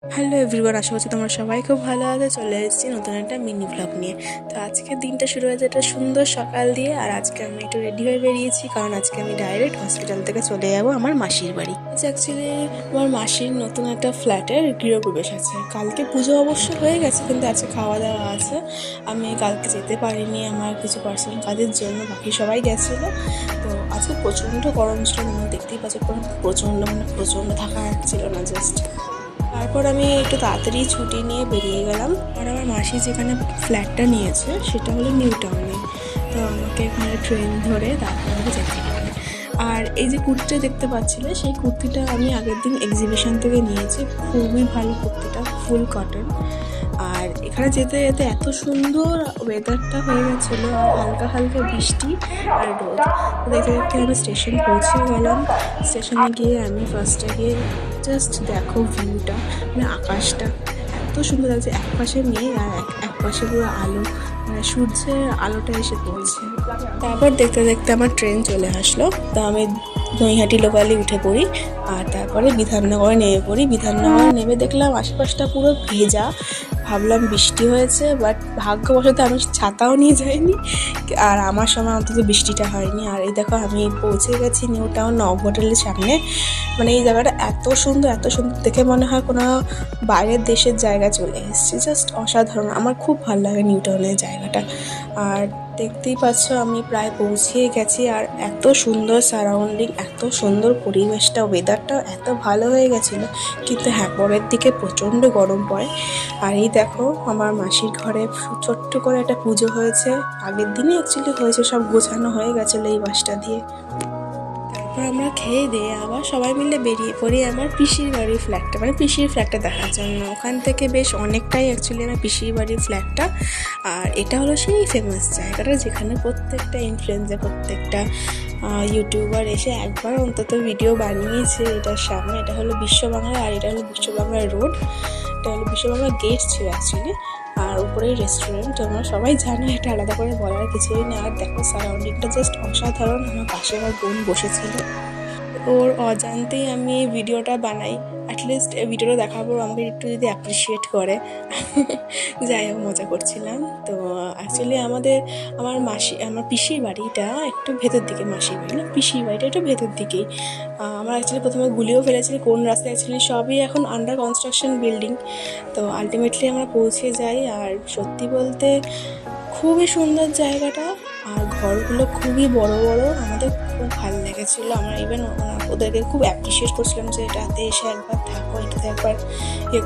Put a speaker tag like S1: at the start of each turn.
S1: Hello everyone, আশা করছি তোমরা সবাই খুব ভালো আছো। চলে এসেছি নতুন একটা মিনি ব্লগ নিয়ে। তো আজকের দিনটা শুরু হয়েছে একটা সুন্দর সকাল দিয়ে। আর আজকে আমি একটু রেডি হয়ে বেরিয়েছি, কারণ আজকে আমি ডাইরেক্ট হসপিটাল থেকে চলে যাবো আমার মাসির বাড়ি। অ্যাকচুয়ালি আমার মাসির নতুন একটা ফ্ল্যাটের গৃহপ্রবেশ আছে। কালকে পুজো অবশ্য হয়ে গেছে, কিন্তু আজকে খাওয়া দাওয়া আছে। আমি কালকে যেতে পারিনি আমার কিছু পার্সোনাল কাজের জন্য, বাকি সবাই গেছিলো। তো আজকে প্রচণ্ড গরম ছিল, তোমরা দেখতেই পাচ্ছ, প্রচণ্ড থাকা যাচ্ছিল না জাস্ট। তারপর আমি একটু তাড়াতাড়ি ছুটি নিয়ে বেরিয়ে গেলাম। আর আমার মাসি যেখানে ফ্ল্যাটটা নিয়েছে সেটা হলো নিউ টাউনে। তো আমাকে এখানে ট্রেন ধরে তারপর আমাকে যেতে হবে। আর এই যে কুর্তিটা দেখতে পাচ্ছিলে, সেই কুর্তিটা আমি আগের দিন এক্সিবিশন থেকে নিয়েছি। খুবই ভালো কুর্তিটা, ফুল কটন। আর এখানে যেতে যেতে এত সুন্দর ওয়েদারটা হয়ে গেছিলো, আর হালকা হালকা বৃষ্টি আর রোদ। দেখতে দেখতে আমি স্টেশন পৌঁছে গেলাম। স্টেশনে গিয়ে আমি ফার্স্টে গিয়ে জাস্ট দেখো ভিউটা, মানে আকাশটা এত সুন্দর লাগছে। এক পাশে মেঘ আর এক পাশে পুরো আলো, মানে সূর্যের আলোটা এসে পড়ছে। তারপর দেখতে দেখতে আমার ট্রেন চলে আসলো। তো আমি নৈহাটি লোকালে উঠে পড়ি, আর তারপরে বিধাননগরে নেমে পড়ি। বিধাননগরে নেমে দেখলাম আশেপাশটা পুরো ভেজা। ভাবলাম বৃষ্টি হয়েছে, বাট ভাগ্যবশত আমি ছাতাও নিয়ে যাইনি, আর আমার সময় অন্তত বৃষ্টিটা হয়নি। আর এই দেখো আমি পৌঁছে গেছি নিউ টাউন নব হোটেলের সামনে। মানে এই জায়গাটা এত সুন্দর দেখে মনে হয় কোনো বাইরের দেশের জায়গা চলে এসেছি। জাস্ট অসাধারণ, আমার খুব ভালো লাগে নিউ টাউনের জায়গাটা। আর দেখতেই পাচ্ছ আমি প্রায় পৌঁছিয়ে গেছি। আর এত সুন্দর সারাউন্ডিং, এত সুন্দর পরিবেশটা, ওয়েদারটাও এত ভালো হয়ে গেছিলো। কিন্তু হ্যাঁ, পরের দিকে প্রচণ্ড গরম পড়ে। আর এই দেখো আমার মাসির ঘরে ছোট্ট করে একটা পুজো হয়েছে। আগের দিনই অ্যাকচুয়ালি হয়েছে, সব গোছানো হয়ে গেছিলো এই বাসটা দিয়ে। তারপর আমরা খেয়ে দিয়ে আবার সবাই মিলে বেরিয়ে পড়ি আমার পিসির বাড়ির ফ্ল্যাটটা, মানে পিসির ফ্ল্যাটটা দেখার জন্য। ওখান থেকে বেশ অনেকটাই অ্যাকচুয়ালি আমার পিসির বাড়ির ফ্ল্যাটটা। আর এটা হলো সেই ফেমাস জায়গাটা যেখানে প্রত্যেকটা ইনফ্লুয়েন্সার, প্রত্যেকটা ইউটিউবার এসে একবার অন্তত ভিডিও বানিয়েছে এটার সামনে। এটা হলো বিশ্ববাংলা, আর এটা হলো বিশ্ববাংলা রোড। এটা হলো বিশ্ববাংলা গেট ছিল অ্যাকচুয়ালি। আর উপরেই রেস্টুরেন্ট, তোমরা সবাই জানো, এটা আলাদা করে বলার কিছুই না। আর দেখো সারাউন্ডিংটা জাস্ট অসাধারণ। আমার পাশে আমার বোন বসেছিল, ওর অজান্তেই আমি এই ভিডিওটা বানাই। অ্যাটলিস্ট এই ভিডিওটা দেখার পর আমাকে একটু যদি অ্যাপ্রিসিয়েট করে। যাই হোক, মজা করছিলাম। তো অ্যাকচুয়ালি আমার পিসির বাড়িটা একটু ভেতর দিকে, মাসির বাড়ি না, পিসির বাড়িটা একটু ভেতর দিকেই। আমরা অ্যাকচুয়ালি প্রথমে গুলিও ফেলেছিলি কোন রাস্তায়, অ্যাকচুয়ালি সবই এখন আন্ডার কনস্ট্রাকশন বিল্ডিং। তো আলটিমেটলি আমরা পৌঁছে যাই। আর সত্যি বলতে খুবই সুন্দর জায়গাটা, আর ঘরগুলো খুবই বড় বড়। আমাদের খুব ভালো লেগেছিলো। আমরা ইভেন ওদেরকে খুব অ্যাপ্রিসিয়েট করছিলাম যে এটাতে এসে একবার থাকো, এটাতে একবার ইয়ে